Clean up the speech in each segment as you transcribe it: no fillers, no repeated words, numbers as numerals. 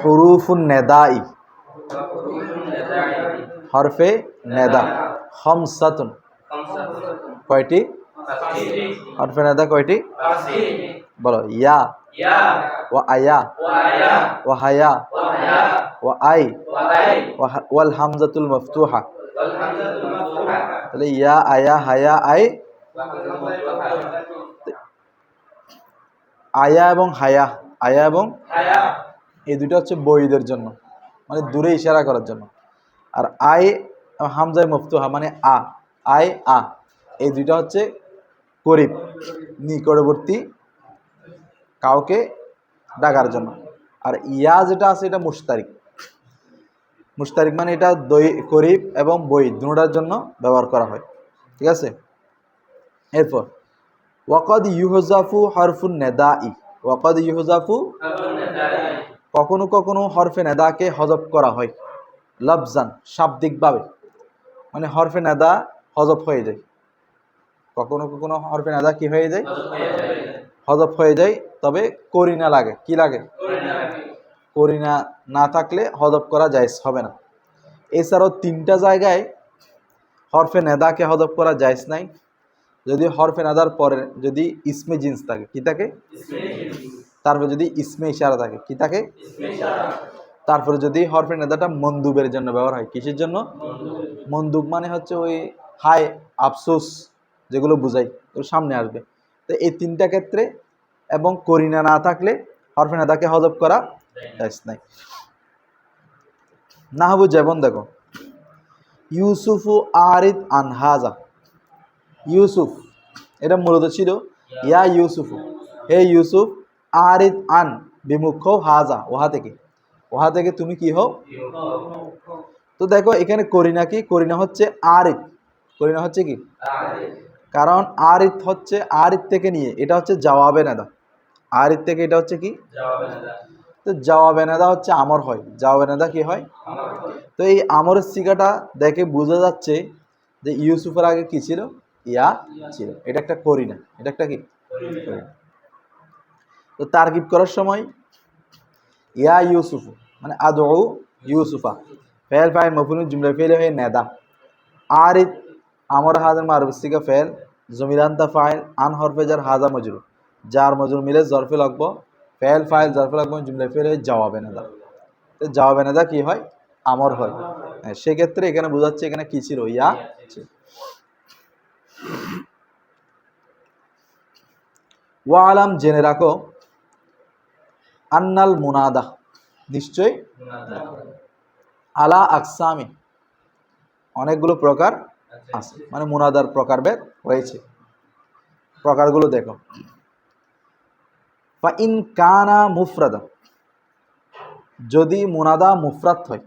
হুরুফুন নেদাই, হরফে নেদা, খামসাতুন, কয়টি হরফে নেদা কয়টি? বলো। ইয়া, ওয়া আয়া, ওয়া হায়া, ওয়া আই, ওয়াল হামজাতুল মফতুহা। তাহলে ইয়া, আয়া, হায়া, আই। আয়া এবং হায়া, আয়া এবং এই দুটো হচ্ছে বইদের জন্য, মানে দূরে ইশারা করার জন্য। আর আই হামজায় মফতুহা মানে আ, আই আ, এই দুইটা হচ্ছে করিব, নিকটবর্তী কাউকে ডাকার জন্য। আর ইয়া যেটা আছে এটা মুশতারিক, মুশতারিক মানে এটা করিব এবং বই দুটার জন্য ব্যবহার করা হয়। ঠিক আছে। এরপর ওয়াকাদ ইউহজাফু হরফুন নেদাই, ওয়াকাদ ইউহজাফু, কখনো কখনো হরফে নেদাকে হজব করা হয়, লফজান শাব্দিকভাবে, মানে হরফে নেদা হজব হয়ে যায়। কখনো কখনো হরফে নেদা কি হয়ে যায়? হজব হয়ে যায়, তবে করিনা লাগে। কি লাগে? করিনা না থাকলে হজব করা জায়েজ হবে না। এছাড়াও তিনটা জায়গায় হরফে নেদাকে হজব করা জায়েজ নাই। যদি হরফে নেদার পরে যদি ইসমে জিন্স থাকে, কি থাকে? তারপরে যদি ইসমে ইশারা থাকে, কি থাকে? তারপরে যদি হরফে নেদাটা মন্দুবের জন্য ব্যবহার হয়। কিসের জন্য? মন্দুব মানে হচ্ছে ওই হাই, আফসোস, যেগুলো বুঝাই, ওগুলো সামনে আসবে। তো এই তিনটা ক্ষেত্রে এবং করিনা না থাকলে হরফে নেদাকে হজব করা জায়েজ নাই। নাহবু যেমন দেখো, ইউসুফু আরিদ আনহাজা, ইউসুফ এটা মূলত ছিল ইয়া ইউসুফু, হে ইউসুফ, আরিদ আন বিমুখ হও, হাজা ওহা থেকে, ওহা থেকে তুমি কি হও। তো দেখো এখানে করিনা কি? করিনা হচ্ছে আরিদ, করিনা হচ্ছে কি? কারণ আরিদ হচ্ছে আরিদ থেকে নিয়ে, এটা হচ্ছে জওয়াবে নাদা, আরিদ থেকে এটা হচ্ছে কি? তো জওয়াবে নাদা হচ্ছে আমর হয়, জওয়াবে নাদা কি হয়? তো এই আমরের সিগাটা দেখে বোঝা যাচ্ছে যে ইউসুফের আগে কি ছিল? ইয়া ছিল। এটা একটা করিনা, এটা একটা কি? তো তারকিব করার সময় ইয়া ইউসুফু মানে আদউ ইউসুফা, ফেল ফাইল মফুলুন জুমলা ফেল হয়ে নেদা, আরিদ আমর হাজার মারুফ সিগা ফেল, জমিরান্তা ফাইল, আন হরফে জার হাজা মজরুর, জার মজরুর মিলে জরফে লাগবো, ফেল ফাইল জরফে লাগবো, জুমলা ফেল হয়ে জওয়াবে নেদা। তো জওয়াবে নেদা কি হয়? আমর হয়। সেক্ষেত্রে এখানে বোঝাচ্ছে এখানে কি ছিল? ইয়া ছিল। ওয়া আলাম জেনে রাখো, আন্নাল মুনাদা নিশ্চয়, আলা আকসামি অনেকগুলো প্রকার আছে, মানে মুনাদার প্রকারভেদ রয়েছে। প্রকারগুলো দেখো, ফা ইন কানা মুফরাদা, যদি মুনাদা মুফরাদ হয়।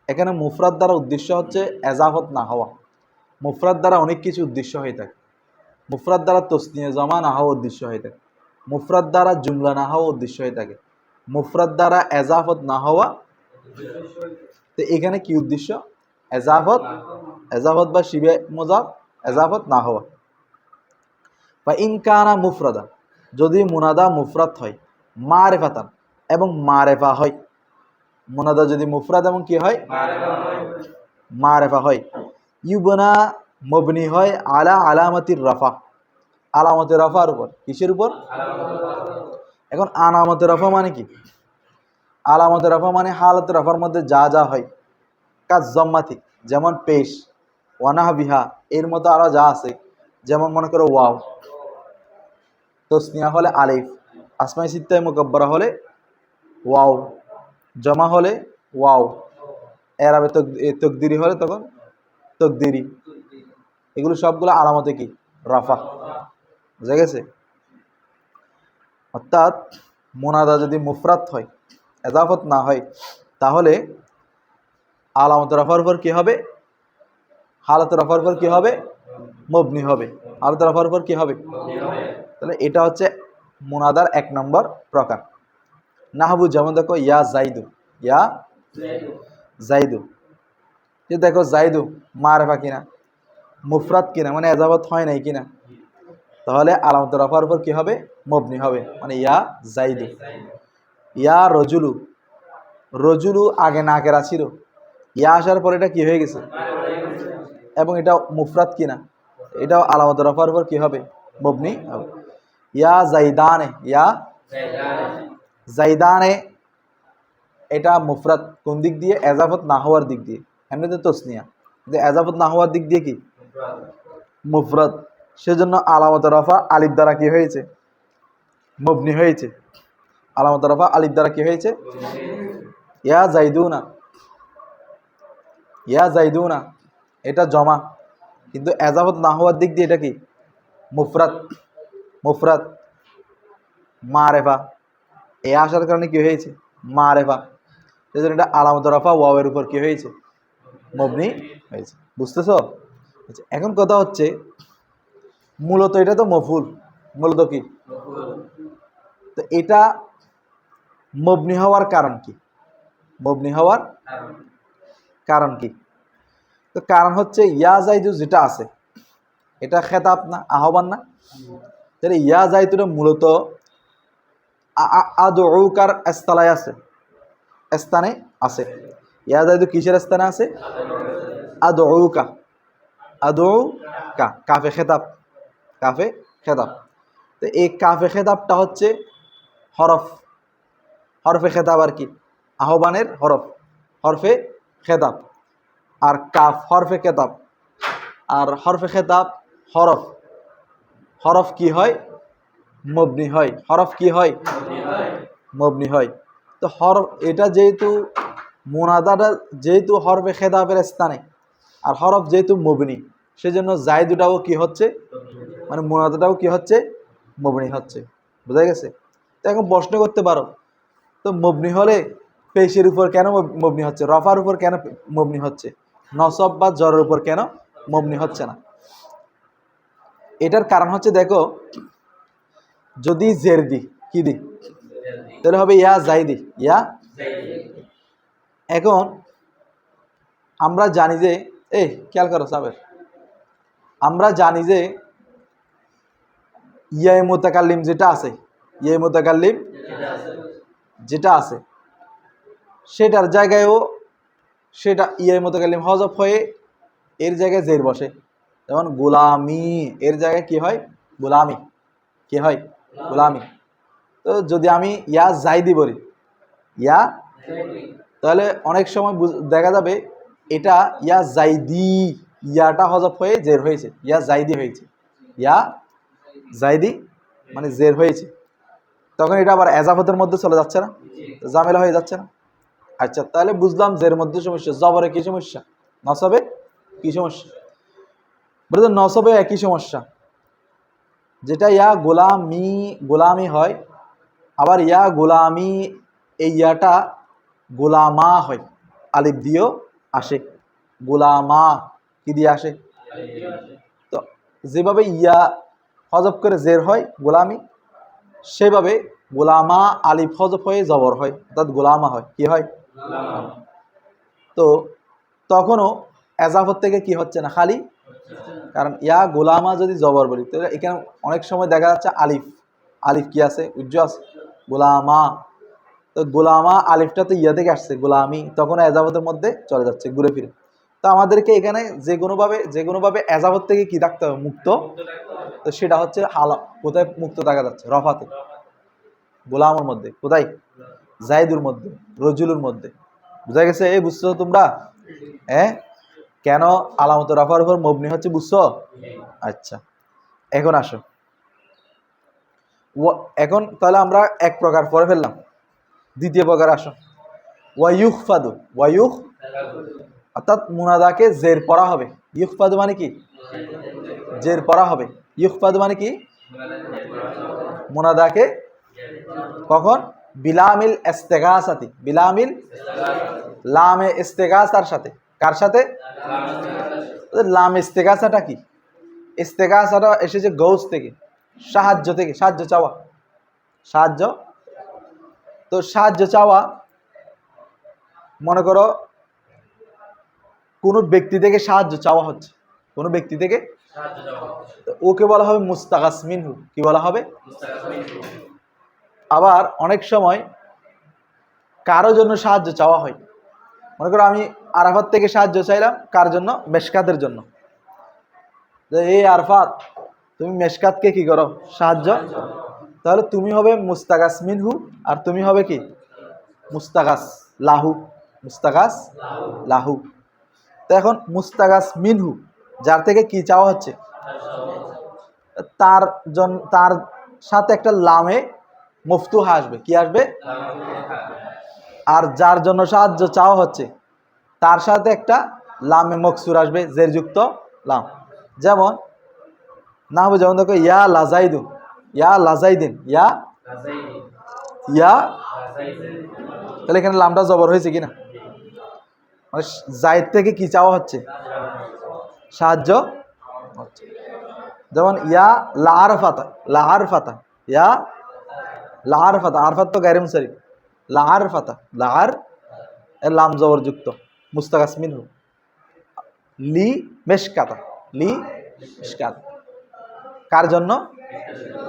এখানে মুফরাদ দ্বারা উদ্দেশ্য হচ্ছে এজাফত না হওয়া। মুফরাদ দ্বারা অনেক কিছু উদ্দেশ্য হয়ে থাকে। মুফরাদ দ্বারা তসনিয়ে জমা না হওয়া উদ্দেশ্য হয়ে থাকে, মুফরাদ দ্বারা জুমলা না হওয়া উদ্দেশ্য হয়ে থাকে, মুফরাদ দ্বারা এজাফত না হওয়া। তো এখানে কি উদ্দেশ্য? এজাফত, এজাফত বা শিবে মুজাফ, এজাফত না হওয়া। বা ইনকানা মুফরাদা, যদি মুনাদা মুফরাদ হয়, মারেফাতান এবং মারেফা হয়। মুনাদা যদি মুফরাদ এবং কি হয়? মারেফা হয়। ইউবনা মবনি হয় আলা আলামাতির রাফা, আলামতের রাফার উপর। কিসের উপর? এখন আলামতের রাফা মানে কি? আলামতের রাফা মানে হালতের রাফার মধ্যে যা যা হয়, কাজ জম্মাতি, যেমন পেশ, ওয়ানাহ বিহা, এর মতো আরো যা আছে, যেমন মনে করো ওয়াও, তসনিয়া হলে আলিফ, আসমাই সিত্তায় মুকাব্বারা হলে ওয়াও, জমা হলে ওয়াও, এরাবে তকদিরি হলে তখন তকদিরি। এগুলো সবগুলো আলামতে কি? রাফা। বুঝা গেছে? অর্থাৎ মুনাদা যদি মুফরাদ হয়, এজাফত না হয়, তাহলে আলামত রাফার উপর কি হবে? হালত রাফার উপর কি হবে? মবনি হবে। হালত রাফার উপর কি হবে? তাহলে এটা হচ্ছে মুনাদার এক নম্বর প্রকার। নাহবু যেমন দেখো, ইয়া জাইদু, ইয়া জাইদু, যে দেখো জাইদু মারেফা কিনা, মুফরাদ কিনা, মানে এজাফত হয় নাই কিনা, তাহলে আলামত রাফার উপর কি হবে? মবনি হবে, মানে ইয়া জাইদু। ইয়া রজুলু, রজুলু আগে নাকেরা ছিল, ইয়া আসার পর এটা কি হয়ে গেছে, এবং এটা মুফরাদ কিনা, এটাও আলামত রফার উপর কি হবে, মবনি হবে। ইয়া জাইদানে, ইয়া জাইদানে, এটা মুফরাদ কোন দিক দিয়ে, এজাফত না হওয়ার দিক দিয়ে, এমনিতে তসনিয়া, কিন্তু এজাফত না হওয়ার দিক দিয়ে কি মুফরাদ, সেজন্য আলামত রফা আলিফ দ্বারা কি হয়েছে, মবনি হয়েছে। আলামত রফা আলিফ দ্বারা কি হয়েছে, ইয়া জাইদুনা, ইয়া জাইদুনা, এটা জমা, কিন্তু এজাফত না হওয়ার দিক দিয়ে এটা কি মুফরাদ, মুফরাদ। মারেফা, এ আসার কারণে কি হয়েছে, মারেফা, সেজন্য এটা আলামত রফা ওয়াওয়ের উপর কি হয়েছে, মবনি হয়েছে। বুঝতেছো? আচ্ছা, এখন কথা হচ্ছে মূলত এটা তো মফুল, মূলত কি, তো এটা মবনি হওয়ার কারণ কি, মবনি হওয়ার কারণ কি? তো কারণ হচ্ছে ইয়া জাইদু যেটা আছে এটা খেতাব না, আহ্বান না, তাহলে ইয়া জাইদুটা মূলত আদউকার স্থানে আছে, স্থানে আছে। ইয়া জাইদু কিসের স্থানে আছে, আদউকা, আদউকা কাফে খেতাব, কাফে খেতাব। তো এই কাফে খেতাবটা হচ্ছে হরফ, হরফে খেতাব আর কি, আহ্বানের হরফ, হরফে খেতাব। আর কাফ হরফে খেতাব, আর হরফে খেতাব হরফ, হরফ কি হয়, মবনি হয়, হরফ কি হয়, মবনি হয়। তো হরফ এটা যেহেতু মুনাদাটা যেহেতু হরফে খেতাবের স্থানে, আর হরফ যেহেতু মবনি, সেজন্য জায়দুটাও কি হচ্ছে, মানে মুনাদাটাও কি হচ্ছে, মবনি হচ্ছে। বোঝা গেছে? তো এখন প্রশ্ন করতে পারো, তো মবনি হলে পেশের উপর কেন মবনি হচ্ছে, রফার উপর কেন মবনি হচ্ছে, নসব বা জরের উপর কেন মবনি হচ্ছে না? এটার কারণ হচ্ছে, দেখো যদি জের দি, কি দি, তাহলে হবে ইয়া জাইদি, ইয়া। এখন আমরা জানি যে, এই খেয়াল করো সাবের, আমরা জানি যে ইয়া মুতাকাল্লিম যেটা আছে, ইয়া মুতাকাল্লিম যেটা আছে সেটার জায়গায়ও সেটা ইয়া মুতাকাল্লিম হযফ হয়ে এর জায়গায় জের বসে। যেমন গোলামি, এর জায়গায় কি হয়, গোলামি, কি হয়, গোলামি। তো যদি আমি ইয়া জাইদি বলি, ইয়া, তাহলে অনেক সময় দেখা যাবে এটা ইয়া জাইদি, ইয়াটা হযফ হয়ে জের হয়েছে, ইয়া জাইদি হয়েছে, ইয়া জাইদি মানে জের হয়েছে, তখন এটা আবার এজাফতের মধ্যে চলে যাচ্ছে না, ঝামেলা হয়ে যাচ্ছে না। আচ্ছা, তাহলে বুঝলাম জের মধ্যে সমস্যা, জবরে কি সমস্যা, নসবে কি সমস্যা, বলতে নসবে একই সমস্যা, যেটা ইয়া গোলামি, গোলামি হয়, আবার ইয়া গোলামি, এই ইয়াটা গোলামা হয়, আলিফ দিয়েও আসে, গোলামা কি দিয়ে আসে, তো যেভাবে ইয়া হযফ করে জের হয় গোলামি, সেভাবে গোলামা আলিফ হযফ হয়ে জবর হয়, অর্থাৎ গোলামা হয়, কি হয়, তো তখনও এজাফত থেকে কি হচ্ছে না, খালি, কারণ ইয়া গোলামা যদি জবর বলি, তাহলে এখানে অনেক সময় দেখা যাচ্ছে আলিফ, আলিফ কি আছে, উজ্জ আছে, গোলামা, তো গোলামা আলিফটা তো ইয়া থেকে আসছে, গোলামি, তখন এজাফতের মধ্যে চলে যাচ্ছে ঘুরে ফিরে। তো আমাদেরকে এখানে যে কোনোভাবে এজাফত থেকে কি থাকতে হবে, মুক্ত, তো সেটা হচ্ছে কোথায় মুক্ত থাকা যাচ্ছে, রফাতে, গোলামের মধ্যে, কোথায়, জাইদুর মধ্যে, রজুলুর মধ্যে। বুঝা গেছে? এই বুঝছো তোমরা? হ্যাঁ, কেন আলামত রফার উপর মবনি হচ্ছে, বুঝছো? আচ্ছা, এখন আসো, এখন তাহলে আমরা এক প্রকার পড়ে ফেললাম, দ্বিতীয় প্রকার আসো, ওয়ায়ুখফাদু, ওয়ায়ুখ অর্থাৎ মুনাদাকে জের পড়া হবে। ইউখফাদু মানে কি, জের পড়া হবে। ইউখফাদু মানে কি, মুনাদাকে কখন, বিলামিল ইস্তেগাসাতি, বিলামিল, লামে ইস্তেগাসার সাথে, কার সাথে, লাম ইস্তেগাসাটা কি, ইস্তেগাসাটা এসেছে গৌস থেকে, সাহায্য থেকে, সাহায্য চাওয়া, সাহায্য, তো সাহায্য চাওয়া, মনে করো কোনো ব্যক্তি থেকে সাহায্য চাওয়া হচ্ছে, কোনো ব্যক্তি থেকে, ওকে বলা হবে মুস্তাগাস মিনহু, কি বলা হবে। আবার অনেক সময় কারো জন্য সাহায্য চাওয়া হয়। মনে করো আমি আরাফাত থেকে সাহায্য চাইলাম, কার জন্য? মেশকাতের জন্য। যে এই আরফাত, তুমি মেশকাতকে কি করো? সাহায্য। তাহলে তুমি হবে মুস্তাগাস মিনহু, আর তুমি হবে কি? মুস্তাগাস লাহু। মুস্তাগাস লাহু। তো এখন মুস্তাগাস মিনহু, যার থেকে কি চাওয়া হচ্ছে, তার সাথে একটা লামে মফতুহা আসবে। কি আসবে? আর যার জন্য সাহায্য চাওয়া হচ্ছে তার সাথে একটা লামে মকসুর আসবে, জেরযুক্ত লাম। যেমন না হবে, যেমন দেখো ইয়া লাজাইদু, ইয়া লাজাইদিন, ইয়া ইয়া, তাহলে এখানে লামটা জবর হয়েছে কিনা? মানে জায়েদ থেকে কি চাওয়া হচ্ছে? সাহায্য হচ্ছে। যেমন ইয়া লা আরফাতা, লা আরফাতা, ইয়া লা আরফাতা, আরফাত তো গায়রে মুনসারিফ, লা আরফাতা, লা আর এর লাম জবর যুক্ত, মুস্তাগাস মিনহু। লি মেশকাতা, লি মেশকাত, কার জন্য?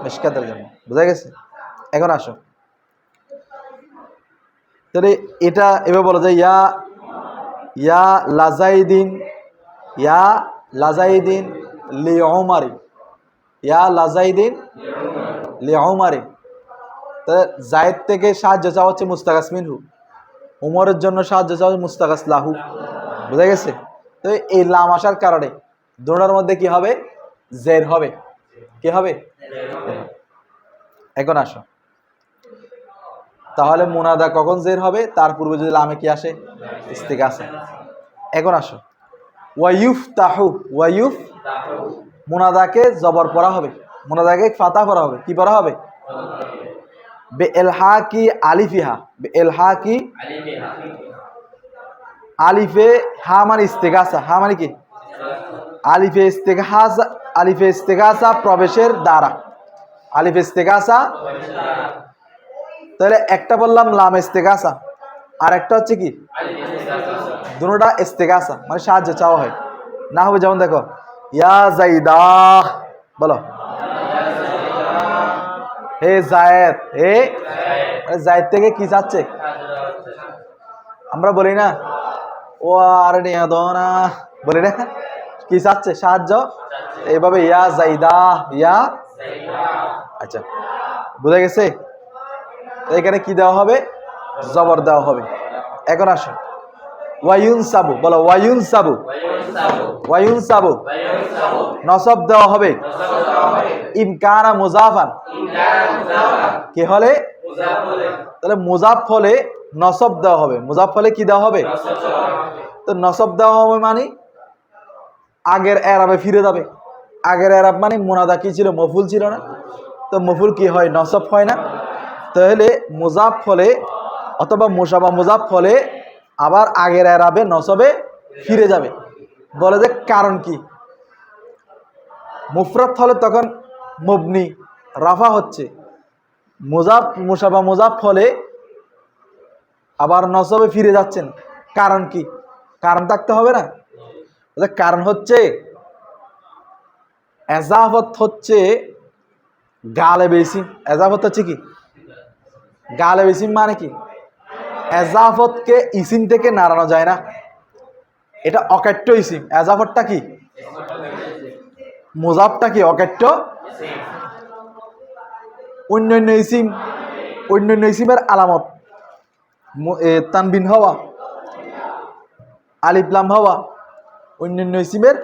মেশকাতের জন্য। বুঝা গেছে? এখন আসো, তাহলে এটা এভাবে বলা যায়, ইয়া ইয়া লাজাইদিন, ইয়া লাজাইদিন লি ওমারি, ইয়া লাজাইদিন লি ওমারি। তাহলে জায়েদ থেকে সাহায্য চাওয়া হচ্ছে মুস্তাগাস মিনহু, উমরের জন্য সাহায্য চাওয়া হচ্ছে মুস্তাগাস লাহু। বুঝা গেছে? তো এই লাম আসার কারণে দুটোর মধ্যে কি হবে? জের হবে। কি হবে? এখন আসো, তাহলে মুনাদা কখন জের হবে? তার পূর্বে যদি লামে কি আসে? ইস্তিগাসা। এখন আসো, ওয়াইফ তাহু, ওয়াইফ, মুনাদাকে জবর পড়া হবে, মুনাদাকে ফাতা পড়া হবে। কি পড়া হবে? বে এলহাকি আলিফিহা, বে এলহাকি আলিফে হা মানে ইস্তিগাসা, হা মানে কি? আলিফে ইস্তিগাসা, আলিফে ইস্তিগাসা প্রবেশের দ্বারা, আলিফে ইস্তিগাসা। তাহলে একটা বললাম লাম ইস্তিগাসা, আর একটা হচ্ছে কি? দুটোটা ইস্তিগাসা, মানে সাহায্য চাওয়া হয়। না হবে, যেমন দেখো ইয়া জাইদা, বলো হে জায়েদ, হে জায়েদ থেকে কি চাচ্ছে? আমরা বলি না ও আর নিয়া দো না, বলি না, কি চাচ্ছে? সাহায্য। এইভাবে ইয়া জাইদা, ইয়া। আচ্ছা, বুঝা গেছে? এখানে কি দেওয়া হবে? জবর দেওয়া হবে। এখন আসো, ওয়ায়ুন সাবু, বলো ওয়ায়ুন সাবু, ওয়ায়ুন সাবু নসব দেওয়া হবে ইমকানা মুজাফান, কি হলে? তাহলে মুজাফ হলে নসব দেওয়া হবে। মুজাফ হলে কি দেওয়া হবে? তো নসব দেওয়া হবে মানে আগের এরাবে ফিরে যাবে। আগের এরাব মানে মুনাদা কি ছিল? মফুল ছিল না? তো মফুল কি হয়? নসব হয় না? তাহলে মুজাফ হলে অথবা মুসাবা মুজাফ হলে আবার আগের এরাবে নসবে ফিরে যাবে। বলে যে কারণ কি? মুফরাদ হলে তখন মবনি রাফা হচ্ছে, মুজাফ মুসাবা মুজাফ হলে আবার নসবে ফিরে যাচ্ছেন। কারণ কি? কারণ থাকতে হবে না? কারণ হচ্ছে এজাফত হচ্ছে গালেব ইসিম। এজাফত হচ্ছে কি? গালেব ইসিম মানে কি? এজাফতকে ইসিম থেকে নাড়ানো যায় না, এটা অকাট্য ইসিম। এজাফতটা কি? মুজাফটা কি? অকাট্য। অন্যান্য ইসিম, অন্যান্য ইসিমের আলামত তানবিন হওয়া, আলিফলাম হওয়া, অন্যান্য ইসিমের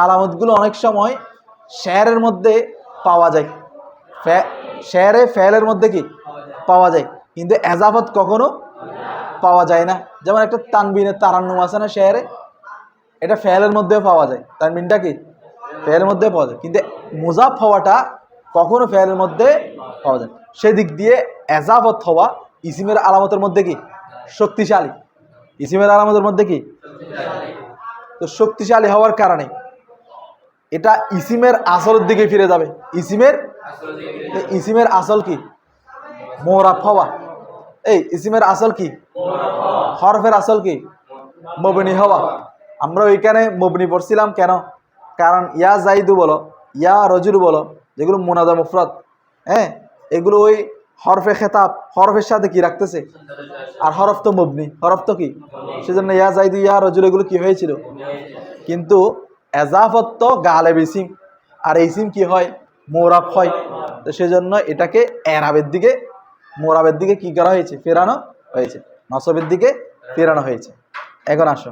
আলামতগুলো অনেক সময় শেয়ারের মধ্যে পাওয়া যায়। শেয়ারে ফেলের মধ্যে কি পাওয়া যায়, কিন্তু এজাফত কখনো পাওয়া যায় না। যেমন একটা তানবিনের তারান্নুম আছে না শেয়ারে, এটা ফেলের মধ্যেও পাওয়া যায়। তানবিনটা কি? ফেলের মধ্যে পাওয়া যায়, কিন্তু মুজাফ হওয়াটা কখনো ফেলের মধ্যে পাওয়া যায়। সেদিক দিয়ে এজাফত হওয়া ইসিমের আলামতের মধ্যে কি? শক্তিশালী। ইসিমের আলামতের মধ্যে কি? তো শক্তিশালী হওয়ার কারণে এটা ইসিমের আসলের দিকে ফিরে যাবে। ইসিমের আসল কি? মোরাফ হওয়া। এই ইসিমের আসল কি? হরফের আসল কি? মবনি হওয়া। আমরা ওইখানে মবনি পড়ছিলাম কেন? কারণ ইয়া জাইদু বলো, ইয়া রজুল বলো, যেগুলো মুনাদা মুফরাদ, হ্যাঁ, এগুলো ওই হরফে খেতাব, হরফের সাথে কি রাখতেছে, আর হরফ তো মবনি, হরফ তো কি, সেজন্য ইয়া জাইদু ইয়া রজুল এগুলো কি হয়েছিল। কিন্তু এজাফত তো গালেব ইসিম, আর এই ইসিম কি হয়, মোরাব হয়। তো সেজন্য এটাকে এরাবের দিকে, মোরাবের দিকে কি করা হয়েছে, ফেরানো হয়েছে, নসবের দিকে ফেরানো হয়েছে। এখন আসো,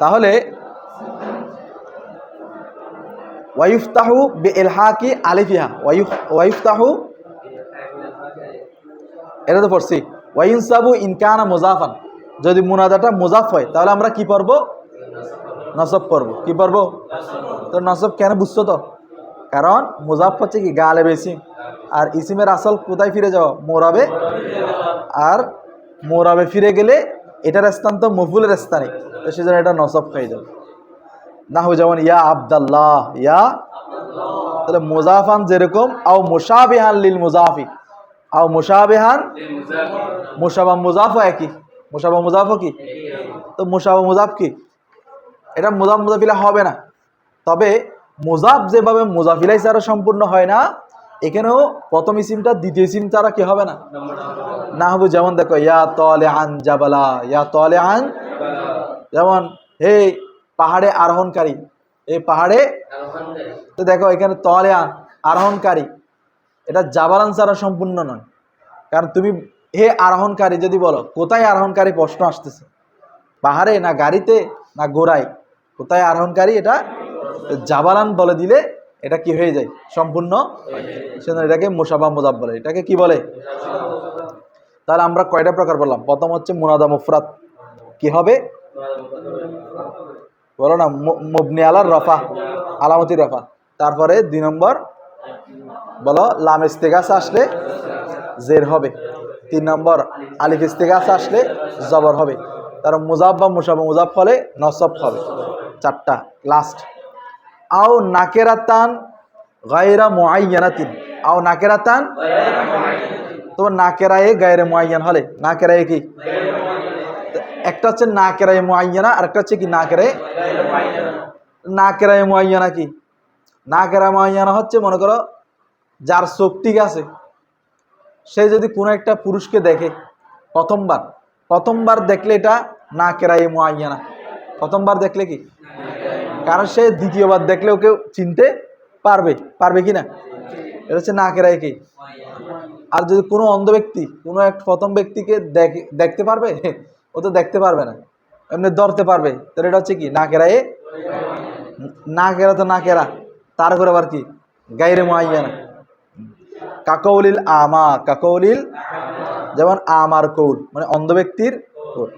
তাহলে ওয়াইফতাহু বিইলহাকি আলিফিহা, ওয়াইফতাহু এটা তো পড়ছি। ওয়াইনসাবু ইনকানা মুজাফান, যদি মুনাদাটা মুজাফ হয় তাহলে আমরা কি পড়ব, নসব পড়ব। কি পড়ব, তো নসব কেন বুঝছো তো, কারণ মুজাফ হচ্ছে কি গালেব ইসিম, আর ইসিমের আসল কোথায় ফিরে যাওয়া, মোরাবে, আর মোরাবে ফিরে গেলে এটার স্থান তো মফুলের স্থানে, তো সেজন্য এটা নসব হয়ে যাবে। না হয়ে যেমন ইয়া আব্দাল্লাহ, ইয়া, তাহলে মুজাফান যেরকম, আও মুশাবিহান লিল মুজাফি, আও মুশাবিহান, মুশাবা মুজাফ একই, মুশাবা মুজাফ কি, তো মুশাবা মুজাফ কি, এটা মুজাফ মুজাফিলা হবে না। তবে মুজাফ যেভাবে মুজাফিলাই ছাড়া সম্পূর্ণ হয় না, এখানেও প্রথম ইসিমটা দ্বিতীয় ইসিম ছাড়া কি হবে না, না হবে। যেমন দেখো ইয়া তলে আন জাবালা, ইয়া তলে আন, যেমন হে পাহাড়ে আরোহণকারী, এই পাহাড়ে, তো দেখো এখানে তলে আন আরোহণকারী, এটা জাবালান ছাড়া সম্পূর্ণ নয়। কারণ তুমি হে আরোহণকারী যদি বলো, কোথায় আরোহণকারী প্রশ্ন আসতেছে, পাহাড়ে না গাড়িতে না ঘোড়ায়, কোথায় আরোহণকারী, এটা জাবালান বলে দিলে এটা কি হয়ে যায়, সম্পূর্ণ। সেজন্য এটাকে মুশাবা মুজাফ বলে, এটাকে কি বলে। তাহলে আমরা কয়টা প্রকার বললাম, প্রথম হচ্ছে মুনাদা মুফরাদ, কি হবে বলো না, মুবনি আলার রফা, আলামতি রফা। তারপরে 2 নম্বর বলো লাম ইস্তেগাসা আসলে জের হবে। 3 নম্বর আলিফ ইস্তেগাসা আসলে জবর হবে। তার মুজাফ বা মুশাবা মুজাফ হলে নসব হবে। 4টা লাস্ট, আও নাকেরাতান গায়রা মুআয়্যানাতিন, আও নাকেরাতান, তো নাকেরায়ে গায়রে মুআয়্যান হলে, নাকেরায়ে কি, একটা হচ্ছে নাকেরায়ে মুআয়্যানা, আর একটা হচ্ছে কি নাকেরায়ে, নাকেরায়ে মুআয়্যানা কি, নাকেরা মুআয়্যানা হচ্ছে মনে করো যার চোখ ঠিক আছে, সে যদি কোনো একটা পুরুষকে দেখে প্রথমবার দেখলে এটা নাকেরায়ে মুআয়্যানা, প্রথমবার দেখলে কি, কারণ সে দ্বিতীয়বার দেখলে ওকে চিনতে পারবে কি না, এটা হচ্ছে নাকেরায়ে কি। আর যদি কোনো অন্ধ ব্যক্তি কোনো এক প্রথম ব্যক্তিকে দেখতে পারবে, ও তো দেখতে পারবে না, এমনি ধরতে পারবে, তাহলে এটা হচ্ছে কি নাকেরায়ে, নাকেরা তো নাকেরা, তার করে আবার কি গায়রে মুআয়্যানা। কাকৌলিল আমা, কাকৌলিল, যেমন আমার কৌল মানে অন্ধ ব্যক্তির কৌল।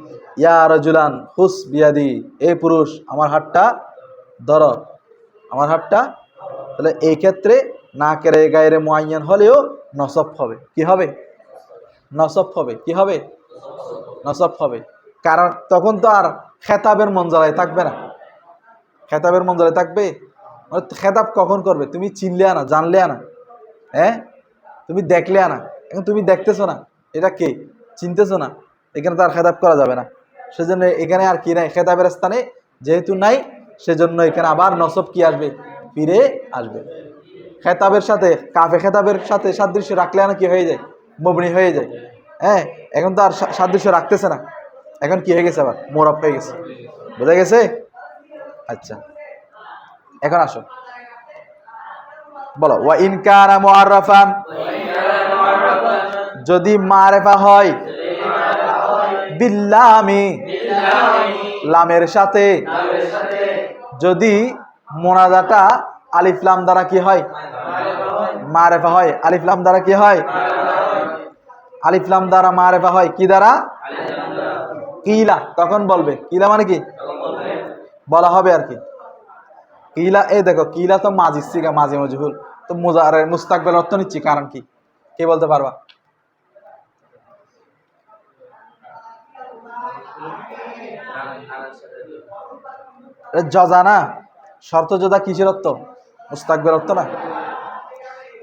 ইয়া রাজুলান হুস বিয়াদি, এই পুরুষ আমার হাতটা ধরো, আমার হাতটা। তাহলে এই ক্ষেত্রে নাকেরে গায়রে মুআয়্যান হলেও নসব হবে, কি হবে, নসব হবে, কি হবে, নসব হবে। কারণ তখন তো আর খেতাবের মঞ্জলায় থাকবে না, খেতাবের মঞ্জলায় থাকবে, খেতাব কখন করবে, তুমি চিনলে আনা, জানলে আনা, হ্যাঁ তুমি দেখলে আনা, এখন তুমি দেখতেছো না, এটা কে চিনতেছো না, এখানে তো আর খেতাব করা যাবে না। সেজন্য এখানে আর কি নাই, খেতাবের স্থানে যেহেতু নাই, সেজন্য এখানে আবার নসব কি আসবে, ফিরে আসবে। খেতাবের সাথে কাফে খেতাবের সাথে সাদৃশ্য রাখলে না কি হয়ে যায়, মবনি হয়ে যায়। হ্যাঁ এখন তো আর সাদৃশ্য রাখতেছে না, এখন কি হয়ে গেছে, আবার মোরাব হয়ে গেছে, বোঝা গেছে। আচ্ছা এখন আসো, বলো ওয়া ইন কানা মুআররাফান, যদি মারেফা হয়, বিল্লামি, লামের সাথে, যদি মুনাদাটা আলিফ লাম দ্বারা কি হয়, মারেফা হয়, আলিফ লাম দ্বারা কি হয়, আলিফ লাম দ্বারা মারেফা হয়, কি দ্বারা, কিলা, তখন বলবে, কিলা মানে কি বলা হবে আর কি, কিলা। এই দেখো কিলা তো মাজি সিগা, মাজি মজহুল, তো মুজারে মুস্তাকবিল অর্থ নিচ্ছি, কারণ কি, কে বলতে পারবা, জজা না, শর্ত জজা কিসের অর্থ, মুস্তাকবিল অর্থ না।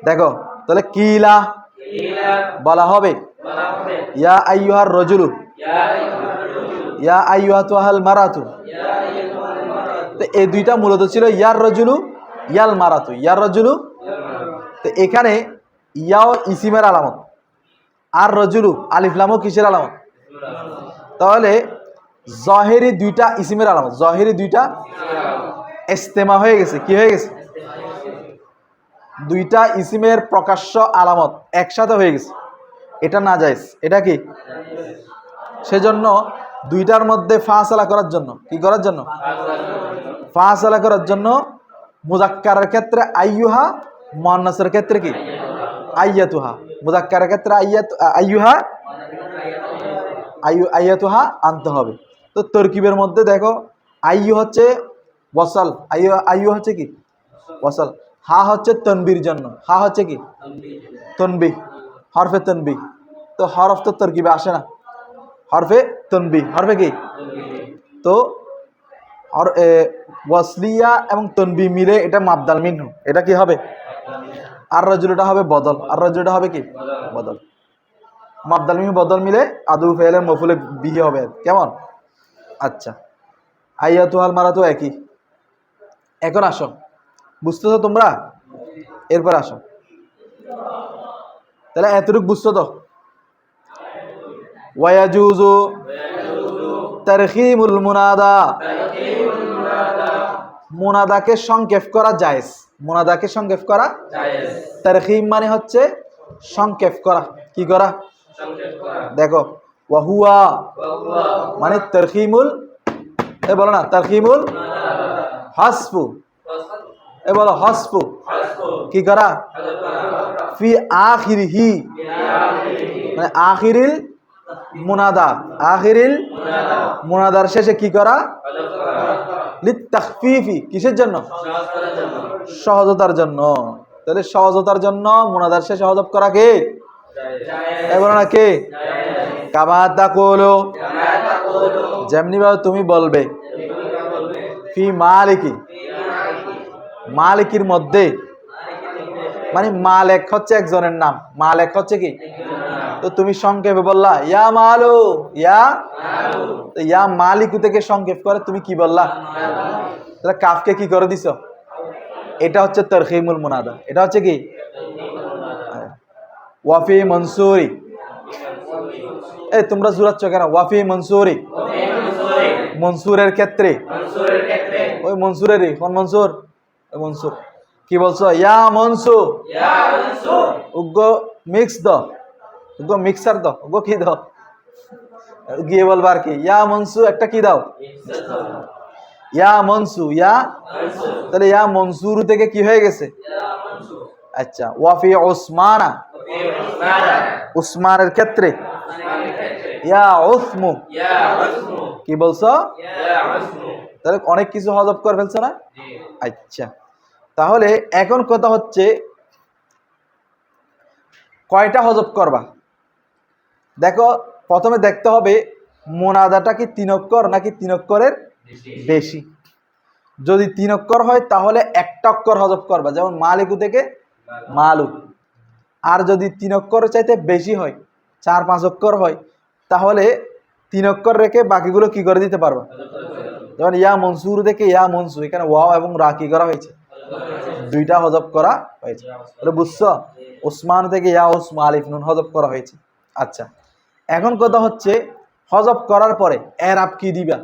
দেখো তাহলে কিলা বলা হবে, ইয়া আইয়ুহার রাজুলু, ইয়া আইয়ুহাতুল মারাতু, তো এই দুইটা মূলত ছিল ইয়ার রজুলু ইয়াল মারাতু, ইয়ার রজুলু। তো এখানে ইয়াও ইসিমের আলামত, আর রজুলু আলিফ লামও কিসের আলামত? তাহলে জহেরি দুইটা ইসিমের আলামত, জহেরি দুইটা ইস্তেমা হয়ে গেছে। কি হয়ে গেছে? দুইটা ইসিমের প্রকাশ্য আলামত একসাথে হয়ে গেছে। এটা না জায়েজ। এটা কি? সেজন্য দুইটার মধ্যে ফাসালা করার জন্য, কি করার জন্য? ফাসালা করার জন্য মুযাক্কারের ক্ষেত্রে আইয়ুহা, মুআন্নাসের ক্ষেত্রে কি? আইয়াতুহা। মুযাক্কারের ক্ষেত্রে আইয়ুহা, আইয়াতুহা আনতে হবে। তো তরকিবের মধ্যে দেখো আইয়ু হচ্ছে ওয়াসাল, আইয়ু হচ্ছে কি? ওয়াসাল। হা হচ্ছে তনবির জন্য, হা হচ্ছে কি? তনবি, হরফে তনবি। তো হরফ তো তরকিবে আসে না, হরফে তনবি, হরফে কি? তো ওয়াসলিয়া এবং তনবি মিলে এটা মাবদাল মিনহু, এটা কি হবে? আর রাজুলটা হবে বদল, আর রাজুলটা হবে কি? বদল। মাবদাল মিনহু বদল মিলে আদু ফেলের মফুলে বিহি হবে। কেমন? আচ্ছা, আইয়াতুহাল মারাতু একই। এখন আসো, বুঝতেছো তোমরা? এরপর আসো, তাহলে এতটুকু বুঝছো তো? ওয়ায়াজুজু তারখিমুল মুনাদা, মুনাদাকে সংক্ষেপ করা জায়েজ। মুনাদাকে সংক্ষেপ করা জায়েজ। তারখিম মানে হচ্ছে সংক্ষেপ করা। কি করা? দেখো ওয়াহুয়া মানে তারখিমুল, এ বলো না তারখিমুল হাসফু, এ বলো হাসফু। কি করা? ফি আখিরিহি মানে আখিরিল মুনাদা, আখিরিল মুনাদার শেষে কি করা? লিতাখফিফি, কিসের জন্য? সহজতার জন্য। তাহলে সহজতার জন্য মুনাদার শেষে হযফ করা কে? বলো না কে? কামা তাকুলু, যেমনি ভাবে তুমি বলবে। ফি মালিকি, মালিকির মধ্যে মানে মালিক হচ্ছে একজনের নাম, মালিক হচ্ছে কি? তো তুমি সংক্ষেপে বললা ইয়া মালু, ইয়া মালিকু থেকে সংক্ষেপ করে তুমি কি বললা? তাহলে কাফকে কি করে দিছো? এটা হচ্ছে তারখিমুল মুনাদা। এটা হচ্ছে কি? ওয়াফি মনসুরি, এই তোমরা জুরাচ্ছ কেন? ওয়াফি মনসুরি, মনসুরের ক্ষেত্রে, ওই মনসুরেরই। কোন মনসুর? ওই মনসুর। কি বলছো? ইয়া মনসুর, উগ্র মিক্স দ, উগ্র মিক্সার দ, উগ্র কি দাও? গিয়ে বলবা আর কি ইয়া মনসু একটা কি দাও? ইয়া মনসু, ইয়া। তাহলে ইয়া মনসুর থেকে কি হয়ে গেছে? আচ্ছা, ওয়াফি উসমানা, উসমানের ক্ষেত্রে ইয়া উসমু, কি বলছো? তাহলে অনেক কিছু হযফ করে ফেলছো না? আচ্ছা, তাহলে এখন কথা হচ্ছে কয়টা হযফ করবা? দেখো প্রথমে দেখতে হবে মুনাদাটা কি 3 অক্ষর নাকি 3 অক্ষরের বেশি। যদি 3 অক্ষর হয় তাহলে একটা অক্ষর হযফ করবা, যেমন মালিকু থেকে মালু। আর যদি 3 অক্ষর চাইতে বেশি হয়, 4-5 অক্ষর হয়, তাহলে 3 অক্ষর রেখে বাকিগুলো কি করে দিতে পারবা? যেমন ইয়া মনসুর থেকে ইয়া মনসু, এখানে ওয়াও এবং রা কি করা হয়েছে? দুইটা হযফ করা হয়েছে। তাহলে বুঝছো? উসমান থেকে ইয়া উসমা আলিফ নুন হযফ করা হয়েছে। আচ্ছা, এখন কথা হচ্ছে হযফ করার পরে এরাব কি দিবা?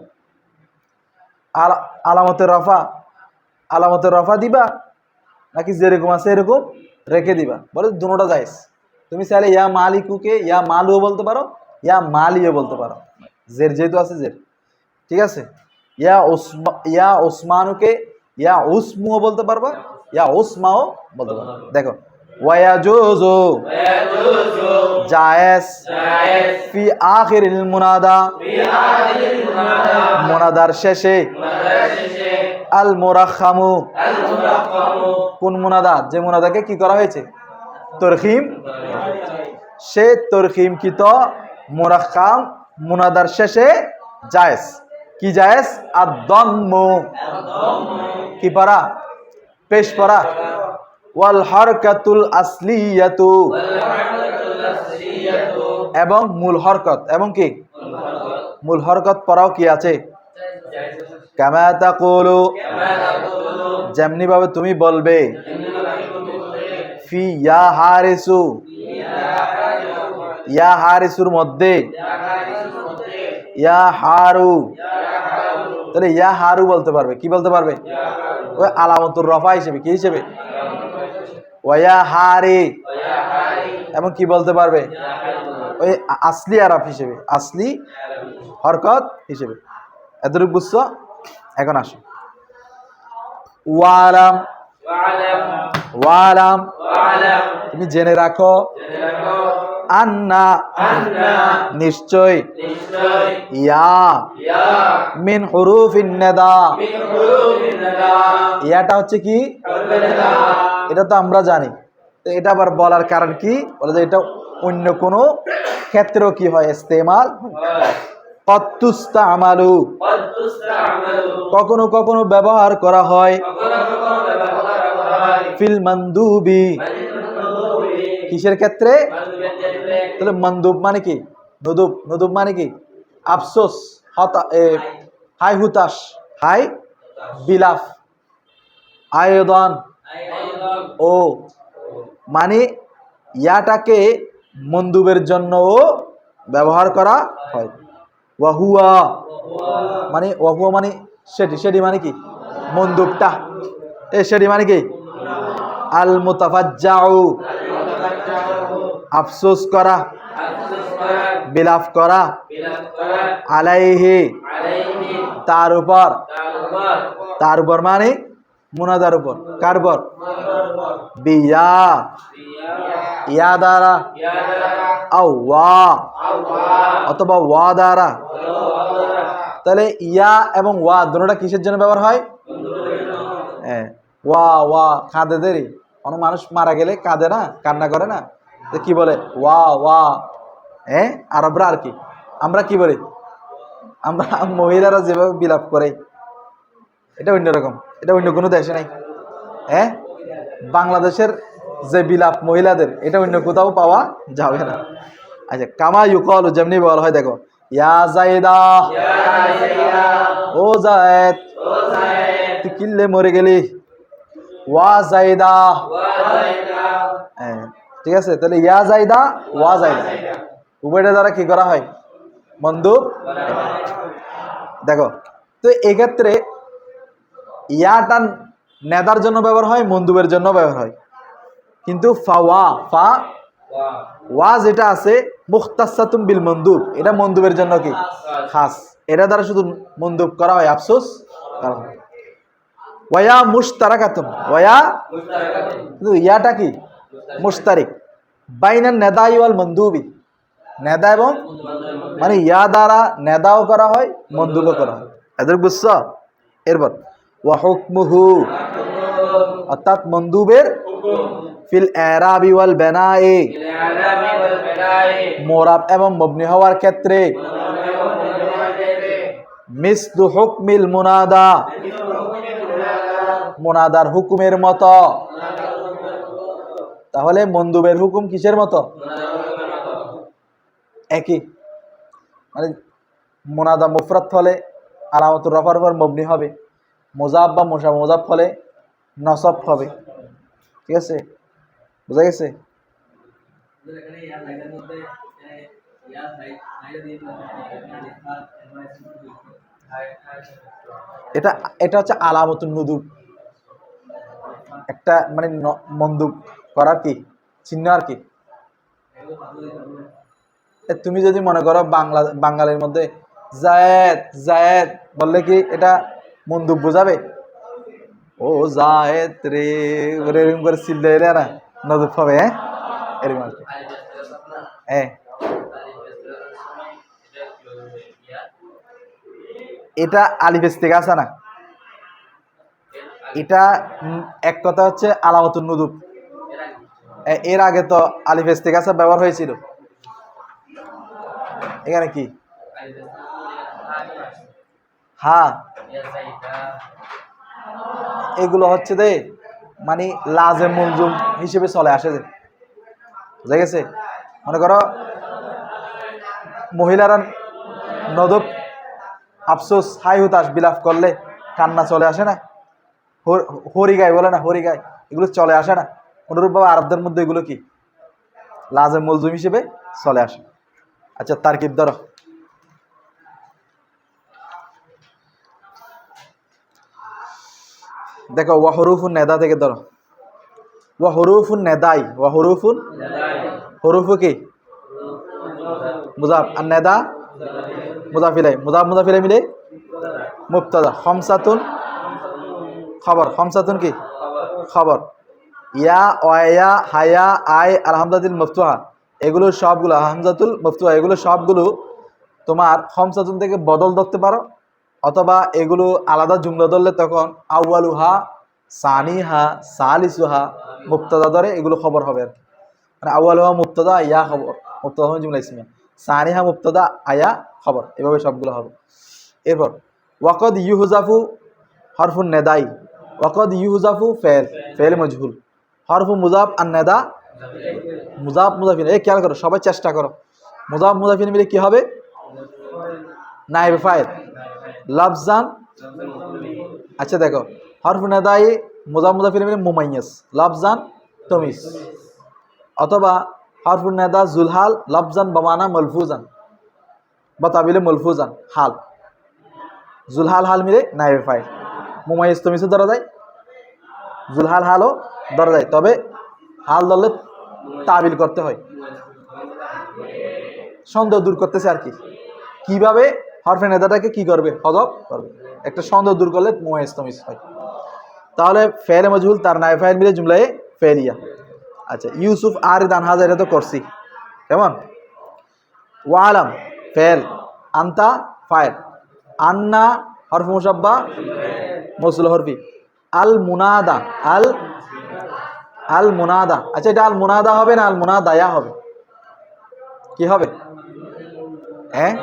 আর আলামতের রফা, আলামতের রফা দিবা নাকি যেরকম আছে এরকম রেখে দিবা? বলে দুটোটা জায়েজ। তুমি চাইলে ইয়া মালিকুকে ইয়া মালুও বলতে পারো, ইয়া মালিও বলতে পারো, জের যেহেতু আছে জের। ঠিক আছে? ইয়া উসমানুকে ইয়া উসমুও বলতে পারবা, ইয়া উসমাও বলতে পারবা। দেখো ওয়ায়াজুজু জায়েজ ফি আখিরিল মুনাদা, মুনাদার শেষে আল মুরাখামু, কোন মুনাদা? যে মুনাদাকে কি করা হয়েছে? তরখিম। সে তরখিমকৃত মুরাখাম মুনাদার শেষে জায়েজ। কি জায়েজ? আদ-দাম্মু, কি পড়া? পেশ পড়া। ওয়াল হারকাতুল আসলিয়াতু, এবং মূল হরকত, এবং কি মূল হরকত পড়াও কি আছে? কামা তাকুলু যেমনি ভাবে তুমি বলবে ফি ইয়া হারিসু ইয়া হারিসুর মধ্যে ইয়া হারু তাহলে ইয়া হারু বলতে পারবে কি বলতে পারবে ওই আলামতুর রফা হিসেবে কি হিসেবে ওয়া হারি এবং কি বলতে পারবে ওই আসলি আরব হিসেবে আসলি হরকত হিসেবে এতটুকু বুঝছো এখন আসো ওয়ালাম ওয়ালাম তুমি জেনে রাখো আন্না নিশ্চয় ইয়া মিন হুরুফিন নিদা ইয়াটা হচ্ছে কি এটা তো আমরা জানি তো এটা আবার বলার কারণ কি বলে যে এটা অন্য কোনো ক্ষেত্রেও কি হয় ইস্তেমাল আমালু কখনো কখনো ব্যবহার করা হয় ফিল মানদুবি কিসের ক্ষেত্রে তাহলে মানদুব মানে কি নদুব নদুব মানে কি আফসোস হাই হুতাশ হাই বিলাফ আয়োদন ও মানে ইয়াটাকে মন্দুবের জন্যও ব্যবহার করা হয় ওয়াহুয়া মানে সেটি মানে কি মন্দুবটা সেটি মানে কি আল মুতাফাজ্জাউ আফসোস করা বিলাপ করা আলাইহি তার উপর মানে মুনাদার উপর কার উপর বিয়া ইয়া দ্বারা আও ওয়া অথবা ওয়া দ্বারা তাহলে ইয়া এবং ওয়া দুটোটা কিসের জন্য ব্যবহার হয় ওয়া ওয়া কাঁদে দেরি অনেক মানুষ মারা গেলে কাঁদে না কান্না করে না তো কি বলে ওয়া ওয়া আরবরা আর কি আমরা কি বলি আমরা মহিলারা যেভাবে বিলাপ করে এটা অন্যরকম এটা অন্য কোনো দেশে নাই বাংলাদেশের যে বিলাপ মহিলাদের এটা অন্য কোথাও পাওয়া যাবে না আচ্ছা কামা ইউকালু যেমনি বলা হয় দেখো ইয়া জাইদা ও জায়েদ তুই কিল্লে মরে গেলি ওয়া জাইদা ঠিক আছে তাহলে ইয়া জাইদা ওয়া জাইদা উভয়টা দ্বারা কি করা হয় মন্দুব দেখো তো এক্ষেত্রে ইয়াটা নেদার জন্য ব্যবহার হয় মন্দুবের জন্য ব্যবহার হয় কিন্তু ওয়া যেটা আছে মুখতাসাতুম বিল মন্দুব এটা মন্দুবের জন্য কি খাস এটা দ্বারা শুধু মন্দুব করা হয় আফসোস করা হয় ওয়া মুশতারাকাতুন ওয়া কিন্তু ইয়াটা কি মুশতারিক বাইনান নেদাই ওয়াল মন্দুবি নেদা এবং মানে ইয়া দ্বারা নেদাও করা হয় মন্দুবও করা হয় এদের বুঝছো এরপর ওয়া হুকমুহু অর্থাৎ মন্দুবের ফিল ইরাবি ওয়াল বানাই মুরাব এবং মবনি হওয়ার ক্ষেত্রে মিসলু হুকমিল মুনাদা মুনাদার হুকুমের মতো তাহলে মন্দুবের হুকুম কিসের মতো একই মানে মুনাদা মুফরাদ হলে আলামাতুর রফার উপর মবনি হবে মুজাব বা মুজাব হলে নসব হবে ঠিক আছে বুঝা গেছে এটা এটা হচ্ছে আলামাতুন নুদুব একটা মানে মন্দুব করার কি চিহ্ন আর কি তুমি যদি মনে করো বাঙালির মধ্যে জায়েদ জায়েদ বললে কি এটা মন্দুব বোঝাবে ও জায়েদ রে ওরে এরকম করে চিল্লাইলে না নদুব হবে এরকম আর কি এটা আলিফেস থেকে আসে না এটা এক কথা হচ্ছে আলামাতুন নুদুব এর আগে তো আলিফেস থেকে আসা ব্যবহার হয়েছিল এখানে কি হ্যাঁ এগুলো হচ্ছে দে মানে লাজে মুলজুম হিসেবে চলে আসে যে বুঝা গেছে মনে করো মহিলারা নদব আফসোস হাই হুতাশ বিলাপ করলে কান্না চলে আসে না, হরি গায় বলে না, হরি গায়, এগুলো চলে আসে না। অনুরূপভাবে আরবদের মধ্যে এগুলো কি লাজেম মলজুম হিসেবে চলে আসে। আচ্ছা তারকিব ধরো, দেখো ওয়া হুরুফুন নেদা থেকে ধরো, ওয়া হুরুফুন নেদাই, ওয়া হুরুফুন, হুরুফু কি মুজাফ, আর নেদা মুজাফ ইলাইহি, মুজাফ মুজাফ ইলাইহি মিলে মুবতাদা, খামসাতুন খবর, খামসাতুন কি খবর, ইয়া ওয়া হায়া আই আল হামজাতুল মফতুহা, এগুলো সবগুলো হামজাতুল মফতুহা, এগুলো সবগুলো তোমার খামসাতুন থেকে বদল ধরতে পারো, অথবা এগুলো আলাদা জুমলা ধরলে তখন আউয়ালুহা, সানিহা, সালিসুহা মুবতাদা ধরে এগুলো খবর হবে আর কি। মানে আউয়ালুহা মুবতাদা, ইয়া খবর, মুবতাদা হবে জুমলা ইসমিয়া, সানিহা মুবতাদা, আয়া খবর, এভাবে সবগুলো হবে। এরপর ওয়াকদ ইউহুজাফু হরফুন নেদাই, ওয়াকদ ইউহুজাফু ফেল, ফেল মজহুল, হরফু মুজাফ আর নেদা মুজাফ মুজাফিন, এই খেয়াল করো, সবাই চেষ্টা করো, মুজাফ মুজাফিন মিলে কি হবে নায়েবে ফাইল লাফজান। আচ্ছা দেখো হরফু নেদাই মুজাফ মুজাফিন মিলে মুমাইয়াস লাফজান তমিজ, অথবা হরফু নেদা জুলহাল লাফজান বামানা মলফুজান বা তাবিলে মলফুজান হাল, জুলহাল হাল মিলে নায়েবে ফাইল, মুমাইয়াস তমিজও ধরা যায়, জুলহাল হালও ধরা যায়, তবে হাল ধরলে তাবিল করতে হয়। সন্দেহ দূর করতেছে আর কি, কিভাবে হরফে নেদাটাকে কি করবে হযফ করবে, একটা সন্দেহ দূর করলে মুমাইয়াস তমিজ হয়। তাহলে ফেলে মজহুল তার নায়েবে ফাইল মিলে জুমলায়ে ফেলিয়া। আচ্ছা ইউসুফ আরিদ আন হাজা, এটা তো করছি, কেমন? ওয়ালাম ফেল, আন্তা ফাইল, আন্না হরফ মুসাব্বা মৌসুল হরফি, আল মুনাদা, আল মুনাদা, আচ্ছা এটা আল মুনাদা হবে না আল মুনাদায়া হবে, কি হবে? হ্যাঁ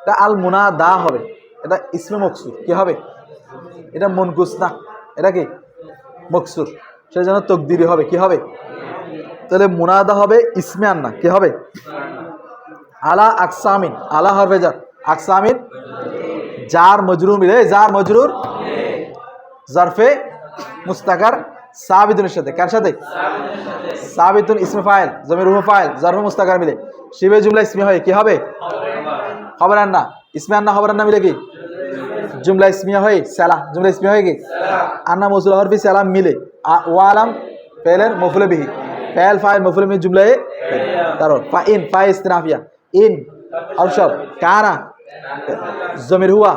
এটা আল মুনাদা হবে, এটা ইসমে মকসুর, কি হবে? এটা মুনকুস না, এটা কি মকসুর, সেই জন্য তকদিরি হবে, কি হবে? তাহলে মুনাদা হবে ইসমে আন্না, কি হবে? আলা আকসামিন, আলা হরফে জার, আকসামিন জার মজরুর মিলে, জার মজরুর জারফে মুস্তাকার সাবিতুনের সাথে, কার সাথে? সাবিতুন ইসমে ফাইল জমির রুহু ফাইল জারফে মুস্তাকার মিলে শিবে জুমলা ইসমি হয়, কি হবে? খবর আন্না, ইসমে আন্না খবর আন্না মিলে কি জুমলা ইসমিয়া হয়, সালাহ জুমলা ইসমিয়া হয় কি আন্না মৌসুল হরফি সালাম মিলে, ওয়ালাম ফেলের মফুলে বিহি, ফেল ফাইল মফুলে মিহি জুমলায়ে, তারপর ফা ইন, ফা ইস্তিনাফিয়া, ইন অবসর, কানা জমির হুয়া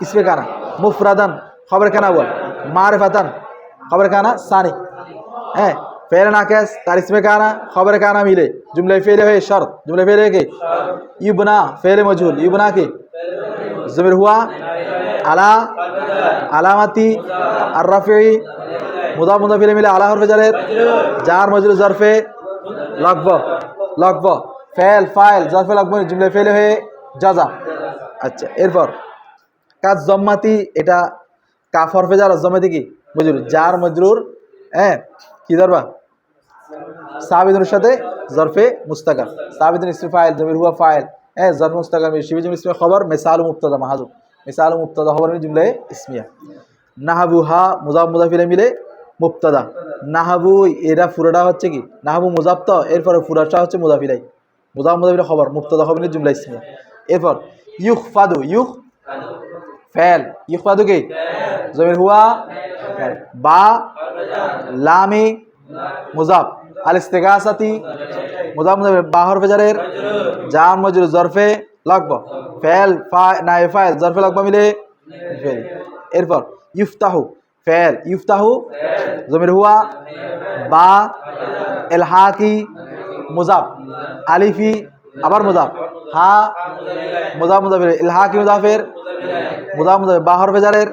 ইসমে কানা, মুফরাদান খবর কানা বল, মারিফাতান খবর কানা সানি, হ্যাঁ ফেল নাকেস তার ইসমে কানা খবর কানা মিলে জুমলায়ে ফেলে হয়ে শর্ত, জুমলায়ে ফেলে কি ইবনা ফেলে মজহুল, ইবনা কি জমির হুয়া আলা আলামাতি আর রাফি মুদাফ মুদাফ ইলাইহি মিলে আলা হরফে জারের জার মজরুর জারফে লাগব, লাগব ফেল ফাইল জারফে লাগব জুমলায়ে ফেলে হয়ে জাযা। আচ্ছা এরপর কাজ জম্মাতি, এটা কাফ হরফে জার জম্মাতি কি মজরুর, জার মজরুর, হ্যাঁ কি ধরবা সাবিতুনের সাথে জারফে মুস্তাকার, সাবিতুন ইসমে ফাইল জমির হুয়া ফাইল, হ্যাঁ জারফে মুস্তাকার মিলে শিবে জমির ইসমে খবর মিসাল মুবতাদা মাহযুফ, মিসাল মুবতাদা খবর মিলে জুমলায়ে ইসমিয়া। নাহাবুহা মুজাফ মুজাফ ইলাইহি মিলে মুবতাদা, নাহাবু এরা পুরোটা হচ্ছে কি নাহাবু মুজাফ, তো এরপরে পুরাটা হচ্ছে মুজাফ ইলাইহি, মুজাফ মুজাফ ইলাইহি খবর মুবতাদা খবর মিলে জুমলা ইসমিয়া। এরপর ইউখফাদু, ইউখ ফেল, ইউখফাদু কি জমির হুয়া বা লামি মুজাফ, আল ইস্তিগাসাতি মুজাফ মুজাফ বা হরফে জারের জার মজরুর জারফে লাগব, ফেল নায়েবে ফাইল জারফে লাগব মিলে ফেল। এরপর ইফতাহু ফেল, ইফতাহু জমির হুয়া বা এলহাকি মুজাফ, আলিফি আবার মুজাফ, হা মুজাফ মুজাফির, এলহাকি মুজাফের মুজাফ মুজাফির বা হরফে জারের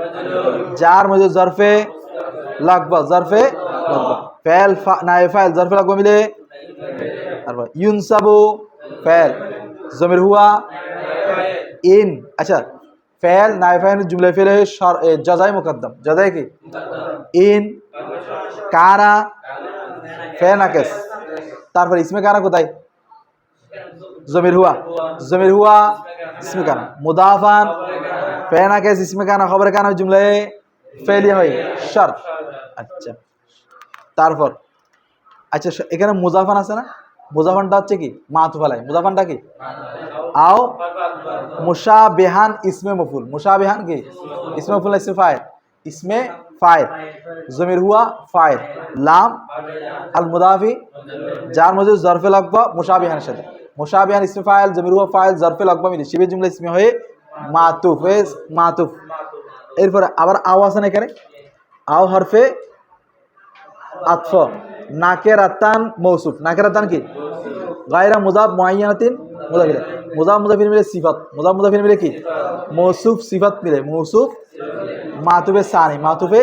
জার মজরুর জারফে লাগব, জারফে লাগব, ফেল নায়েবে ফাইল জারফে লাগব মিলে। তারপর ইউনসাবু ফেল জমির হুয়া ইন, আচ্ছা ফেল নায়েবে ফাইল জুমলা ফেলে জাযায়ে মুকদ্দম, জাযায়ে কি ইন কানা ফেল নাকেস, তারপর ইসমে কানা কোথায় জমির হুয়া, জমির হুয়া ইসমে কানা, মুদাফান ফেনা কেস ইসমে কানা খবরে কানা জুমলায় ফেলিয়া হয় শর্ত। আচ্ছা তারপর আচ্ছা এখানে মুজাফান আছে না, মুজাফানটা হচ্ছে কি মাতুফ আলাই, মুজাফানটা কি আও মুশাবিহান ইসমে মফুল, মুশাবিহান কি ইসমে মফুল ইসমে ফাইল, ইসমে ফাইল জমির হুয়া ফাইল লাম আল মুদাফি জার মজরুর জরফে লাগবা মুশাবিহানের সাথে, মুশাবিহান ইসমে ফাইল জমির হুয়া ফাইল জরফে লাগবা মিলে শিবে জুমলা ইসমে হয়ে মাতুফ মাতুফ। এরপরে আবার আও আছে না এখানে, আও হরফে আতফ নাকেরাতান মৌসুফ, নাকেরাতান কি গায়রা মুজাফ মুআয়্যানাতিন মুজাফির, মুজাফ মুজাফির মিলে সিফাত, মুজাফ মুজাফির মিলে কি মৌসুফ সিফাত মিলে মৌসুফ মাতুফে সানি, মাতুফে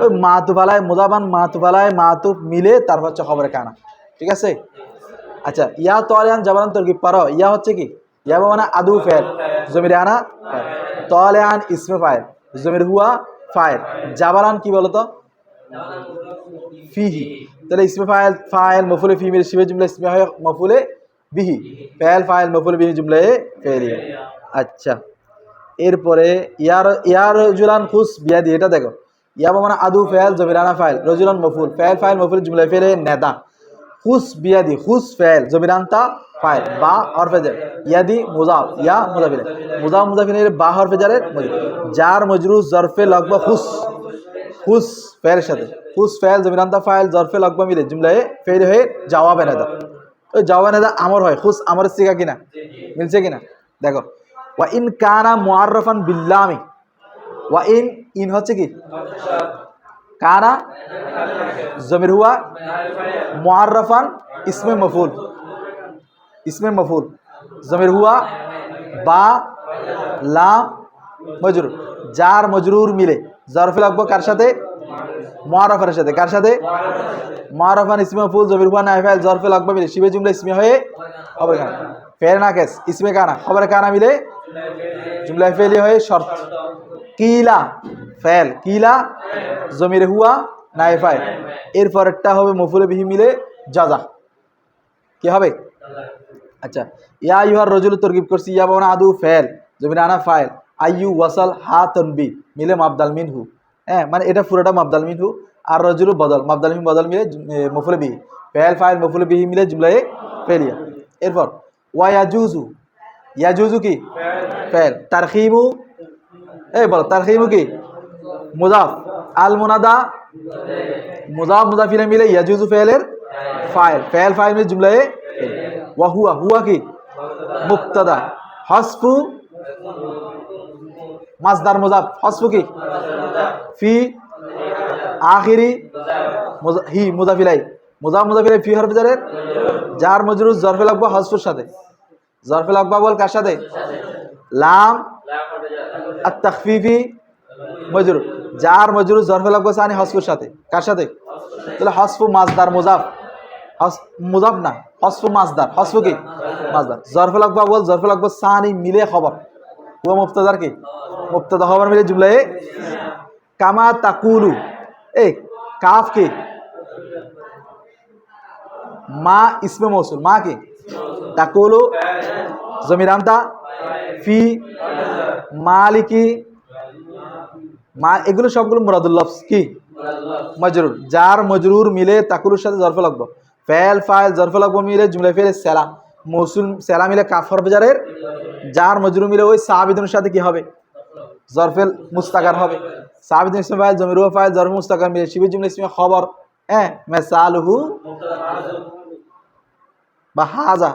ওই মাতুফ আলায় মুজাফান মাতুফ আলায় মাতুফ মিলে তারপর হচ্ছে খবরে কানা। ঠিক আছে। আচ্ছা ইয়া তালিয়ান জাবারান তরকিব পারো, ইয়া হচ্ছে কি ইয়া মানে আদু ফাইল জমির আনা ফাইল, তালিয়ান ইসমে ফাইল জমির হুয়া ফাইল, জাবারান কি বলতো ফিহি, তাহলে ইসমে ফাইল ফাইল মফুলে ফি মিলে শিবে জুমলা ইসমে হয় মফুলে বিহি, ফাইল ফাইল মফুলে বিহি জুমলায়ে ফাইলিয়া। আচ্ছা এরপরে ইয়ার ইয়ার রজুলান খুস বিয়াদি, এটা দেখো ইয়া মানে আদু ফাইল জমিরানা ফাইল রজুলান মফুল ফাইল ফাইল মফুল জুমলা ফেলে নেদা, খুস বিয়াদি খুস ফাইল জমিরানতা ফাইল বা হরফে জার ইয়াদি মুজাফ ইয়া মুজাফির, মুজাফ মুজাফিরের বা হরফে জারের জার মজরুর জরফে লাগবা খুস, খুস ফাইলের সাথে খুস ফাইল জমিরানতা ফাইল জরফে লাগবা মিলে জুমলায়ে ফেল হয়ে জওয়াবে নেদা, ওই জওয়াবে নেদা আমর হয় খুস আমর সিগা কিনা মিলছে কিনা দেখো। ওয়া ইন কানা মুআররাফান বিল্লামি, ওয়া ইন ইন হচ্ছে কি কানা জমির হুয়া মুআররাফান ইসমে মফুল, ইসমে মফুল জমির হুয়া বা লাম মজরুর জার মজরুর মিলে জরফে লাগবো কার সাথে মুআররাফানের সাথে, কার সাথে মুআররাফান ইসমে মফুল জমির হুয়া নাইফ ফাইল জরফে লাগবো মিলে শিবে জুমলা ইসমে হয়ে খবরে কানা, ফের না কেস ইসমে কানা খবরে কানা মিলে জুমলা ফেলি হয়ে শর্ত। কিলা ফেল কিলা জমির হুয়া নাইফ ফাইল, এরপরেরটা হবে মফুলে বিহি মিলে জাজা কি হবে। আচ্ছা ইয়া ইউহার রজুল তরকিব করছি ইয়া বানা আদু ফেল জমির আনা ফাইল আইয়ু ওয়াসাল হা তনবি মিলে মাবদাল মিনহু, হ্যাঁ মানে এটা পুরোটা মাবদাল মিনহু আর রজুল বদল মাবদাল মিন বদল মিলে মফুলে বিহি ফেল ফাইল মফুলে বিহি মিলে জুমলায়ে ফেলিয়া। এরপর ওয়া ইয়াজুজু, ইয়াজুজু কি ফেল তারখিমু, এই বলো তারখিমু কি মুজাফ আল মুনাদা মুজাফ মুজাফিরে মিলে ইয়াজুজু ফেলের ফাইল, ফেল ফাইল মিলে জুমলায়ে ওয়া হুয়া হুয়া কি মুবতাদা হাসফু মাসদার মুজাফ হাসফু কি ফি আখিরি হি মুজাফিলাই, মুজাফ মুজাফিলাই ফি হরফ জারের জার মজরুর জরফে লাগবা হাসফুর সাথে, জরফে লাগবা বল কার সাথে লাম আত তাখফিফি মজরুর জার মজরুর জরফে লাগবা সানি হাসফুর সাথে, কার সাথে তাহলে হাসফু মাসদার মুজাফ মুজাফ না হসফু মাসদার, হসফু কি মাসদার জরফে লাগবা বল জরফে লাগবা সানি মিলে খবর হুয়া মুবতাদার কি মুবতাদা খবর মিলে জুমলায়ে কামা তাকুলু, এই কাফ কি মা ইসমে মৌসুল মা কি তাকুলু জমিরানতা ফি মালিকি মা, এগুলো সবগুলো মুরাদুল লফজ কি মজরুর জার মজরুর মিলে তাকুলুর সাথে জরফে লাগবো, ফেল ফাইল জরফে লাগবো মিলে জুমলা ফেলে সেলা মৌসুল সেলা মিলে কাফ হরফ জারের জার মজরুর মিলে ওই সাবিদের সাথে কি হবে জরফেল মুস্তাকার হবে, সাবিদ ইসমে ফাইল জমির হুয়া ফাইল জরফ মুস্তাকার মিলে শিবে জুমলা ইসমে খবর হ্যাঁ মিসালুহু বা হাজা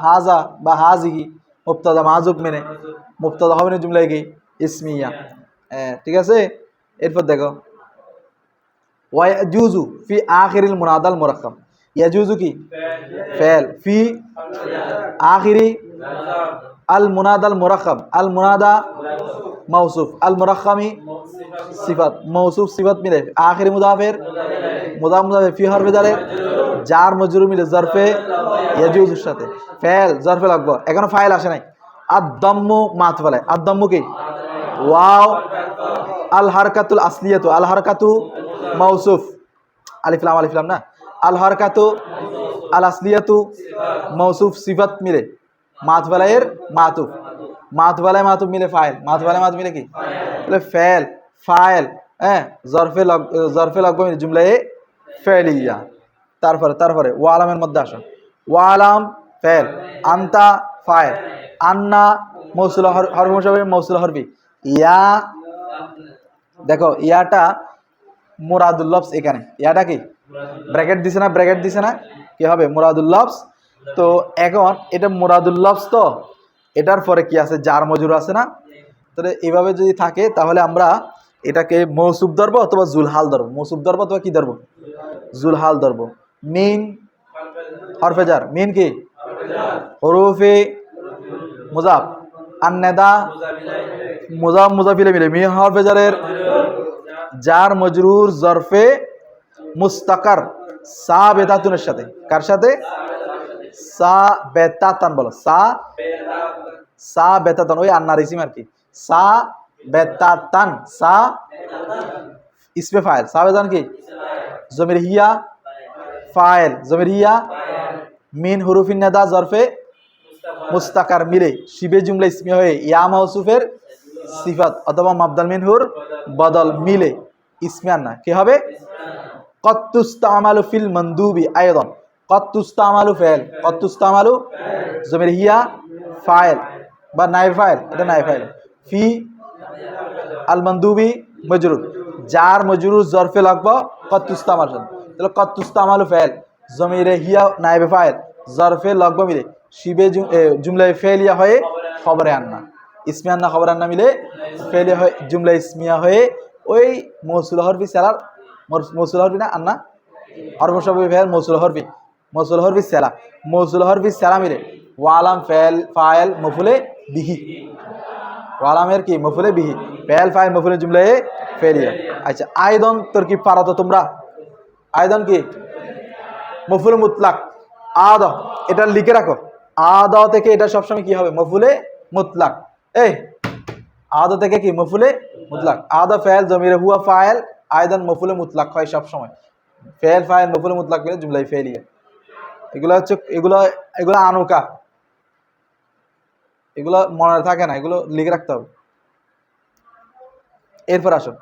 হাজা বা হাজিহি মুবতাদা মাযুব মেনে মুবতাদা হবে না জুমলায় কি ইসমিয়া, ঠিক আছে। এরপর দেখো ওয়া ইয়াজুজু ফি আখিরিল মুনাদাল মুরাক্কাব, ইয়াজুজু কি ফেল ফি আখিরি আল মুনাদাল মুরাক্কাব, আল মুনাদা মৌসুফ আল মুরাক্কামি সিফাত মৌসুফ সিফাত মিলে আখিরি মুদাফের মুদাফ মুদাফের ফি হরফে জারের জার মজরুর মিলে জরফে ইয়াজুজুর সাথে ফেল জরফে লাগবো, এখনো ফাইল আসে নাই। আদ-দাম্মু মাতুফ আলাই, আদ-দাম্মু কি ওয়াও আল হারকাতুল আসলিয়াতু, আল হারকাতু মৌসুফ আলিফ লাম না, আল হারকাতু আল আসলিয়াতু মৌসুফ সিফাত মিলে মাতুফ আলাইয়ের মাতুফ মাতুফালায় মাতুফ মিলে ফাইল, মাতুফালায় মাতুফ মিলে কি তাহলে ফেল ফাইল, হ্যাঁ জরফে লাগবে মিলে জুমলায়ে ফেলিয়া। তারপরে ওয়ালামের মধ্যে আসো, ওয়ালাম ফেল, আন্তা ফাইল, আন্না মৌসুল হরফ মুশাব্বিহ মৌসুল হরফি, ইয়া দেখো ইয়াটা মুরাদুল লফজ, এখানে ইয়াটা কি ব্র্যাকেট দিছে না কি হবে মুরাদুল লফজ। তো এখন এটা মুরাদুল লফজ, তো এটার পরে কি আছে জার মজুর আছে না, তাহলে এইভাবে যদি থাকে তাহলে আমরা এটাকে মৌসুফ ধরবো অথবা জুলহাল ধরবো, মৌসুফ ধরবো অথবা কি ধরবো জুলহাল ধরবো। মিন হরফে জার, মিন কি হরফে মুজাফ, আন্নেদা মুজাফিলে মিলে মিন হরফে জারের জার মজরুর জরফে মুস্তাকার সাবেতাতুনের সাথে, কার সাথে সাবেতাতান, বলো সাবেতাতান, ওই আন্নার ইসিম আর কি, সাবেতাতান, ইসমে ফাইল, সাবেতান কি জমির হিয়া ফাইল, জমির হিয়া মিন হুরুফিন নাদা জরফে মুস্তাকার মিলে শিবে জুমলা ইসমি হয়ে ইয়া মাউসুফের সিফাত অথবা মাবদাল মিনহুর বদল মিলে ইসমে আন্না কি হবে কদ তুস্তামালু ফিল মানদুবি আয়দান, কদ তুস্তামালু ফাইল, কদ তুস্তামালু জমির হিয়া ফাইল বা নাইব ফাইল, এটা নাইব ফাইল, ফি আল মানদুবি মজরুর, জার মজরুর জরফে লাগবা কদ তুস্তামাল, তাহলে কদ তুস্তামালু ফাইল জমির হিয়া নাইব ফাইল জরফে লাগবা মিলে শিবে জুমলায় ফেলিয়া হয়ে খবরে আন্না, ইসমে আন্না খবর আন্না মিলে ফেলিয়া হয়ে জুমলা ইসমিয়া হয়ে ওই মৌসুল হরফি সেলার, মৌসুল হরফি না আন্না হরফ মুশাব্বিহ ফেল মৌসুল হরফি সেলা, মৌসুল হরফি সেলা মিলে ওয়ালাম ফেল ফাইল মফুলে বিহি, ওয়ালামের কি মফুলে বিহি, ফেল ফাইল মফুলে জুমলায়ে ফেলিয়া। আচ্ছা আয়দন তোর কি পারো তো তোমরা, আয়দন কি মফুলে মুতলাক, আদ এটা লিখে রাখো, আদ থেকে এটা সবসময় কি হবে মফুলে মুতলাক, এই আদ থেকে কি মফুলে মুতলাক, আদ ফেল জমির হুয়া ফাইল আয়দান মফুলে মুতলাক হয় সবসময়, ফেল ফাইল মফুলে মুতলাক মিলে জুমলাই ফেলিয়া। এগুলো হচ্ছে এগুলো আনুকা, এগুলো মনে থাকে না, এগুলো লিখে রাখতে হবে। এরপর আসুন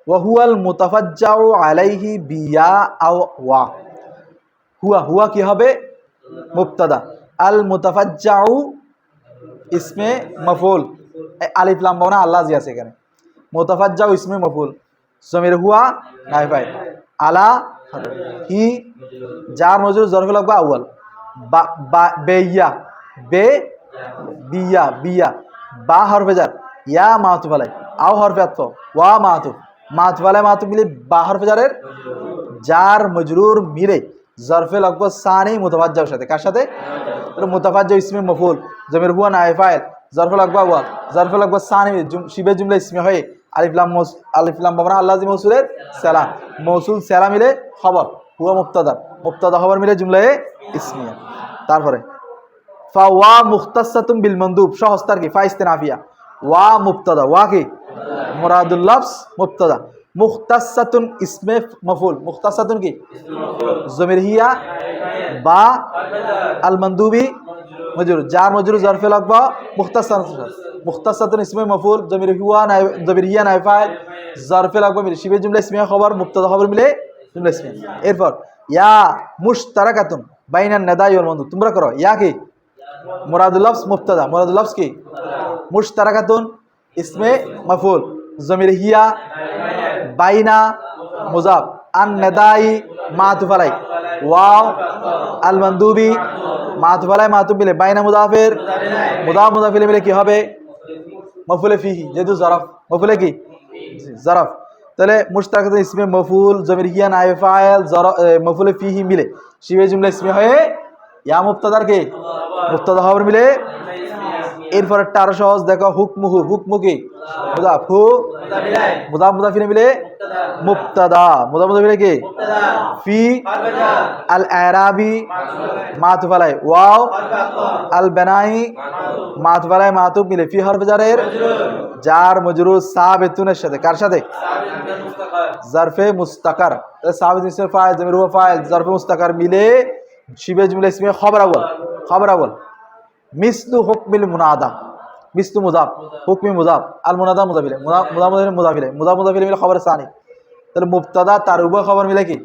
ওয়াহুয়াল মুতাফাজ্জাউ আলাইহি বিয়া আও ওয়া, হুয়া কি হবে মুবতাদা, আল মুতাফাজ্জাউ ইসমে মফউল, আলিফ লাম বানা আল্লাহ জি আছে এখানে, মুতাফাজ্জাউ ইসমে মফউল জমির হুয়া নাইব ফাইল, আলা হি জার মজরুর জরফে লাগবা আউয়াল, বেইয়া বিয়া বা হরফে জার, ইয়া মাতুফ আলাই, আও হরফে আতফ, ওয়া মাতুফ আলাই মাতুফ মিলে বা হরফে জারের জার মজরুর মিলে জরফে লাগবা সানি মুতাফাজ্জাউর সাথে, কার সাথে মুতাফাজ্জাউ ইসমে মফউল জমির হুয়া নাইব ফাইল জরফে লাগবা ওয়া, জরফে লাগবা সানি শিবে জুমলা ইসমে হয়ে আলিফ লাম বানা আল্লাহ জি মৌসুলের সেলা, মৌসুল সেলা মিলে খবর হুয়া মুবতাদা খবর মিলে জুমলায়ে ইসমিয়া। তারপরে ফা ওয়া মুখতাসাতুম বিল মানদুব, সহস্তার কি ফা ইস্তিনাফিয়া, ওয়া মুবতাদা, ওয়া কি মুরাদুল লফজ মুবতাদা, মুখতাসাতুন ইসমে মফউল, মুখতাসাতুন কি জমির হিয়া বা আল মানদুবি মজরুর, জার মজরুর জরফে লাগবা মুখতাসাতুন ইসমে মফউল জমির হিয়া নাইব ফাইল জরফে লাগবা মিলে শিবে জুমলা ইসমিয়া খবর মুবতাদা খবর মিলে জুমলা ইসমিয়া। এরপর ইয়া মুশতারাকাতুন বাইনান নাদাই ওয়াল মানদুব, তোমরা করো ইয়া কি মুরাদুল লফজ মুবতাদা, মুরাদুল লফজ কি মুশতারাকাতুন ইসমে মফউল জমির হিয়া বাইনা মুজাফ, আন নাদাই মাতুফ আলাই, ওয়াও আল মানদুবি মাতুফ আলাই মাতুফ মিলে বাইনা মুদাফের মুদাফিলে মিলে কি হবে মফুলে ফিহি, যেহেতু জরফ মফুলে কি জরফ, তাহলে মুশতারাকাতুন ইসমে মফউল জমির হিয়া নাইব ফাইল মফুলে ফিহি মিলে শিবে জুমলা ইসমে হয়ে ইয়া মুবতাদার কি মুবতাদা খবর মিলে। এরপর একটা আরো সহজ দেখো হুকমু কি মুদাফিলে মিলে মুবতাদা, মুদাফিলে কি ফি আল আরাবি মাতুফ আলাই, ওয়াও আল বানাই মাতুফ আলাই মাতুফ মিলে ফি হরফে জারের জার মজরুর সাবিতুনের সাথে, কার সাথে জরফে মুস্তাকার, সাবিত ইসমে ফাইল জমির হুয়া ফাইল জরফে মুস্তাকার মিলে শিবে জুমলা ইসমে খবর আউয়াল মিসলু হুকমিল মুনাদা, মিস্তু মুজাফ, হুকমি মুজাফ, আল মুনাদা মুজাফিলে, মুদাফিলে মুজাফিলে, মুজাফিলে মিলে খবর সানি। তাহলে মুবতাদা তার উভয় খবর মিলে কি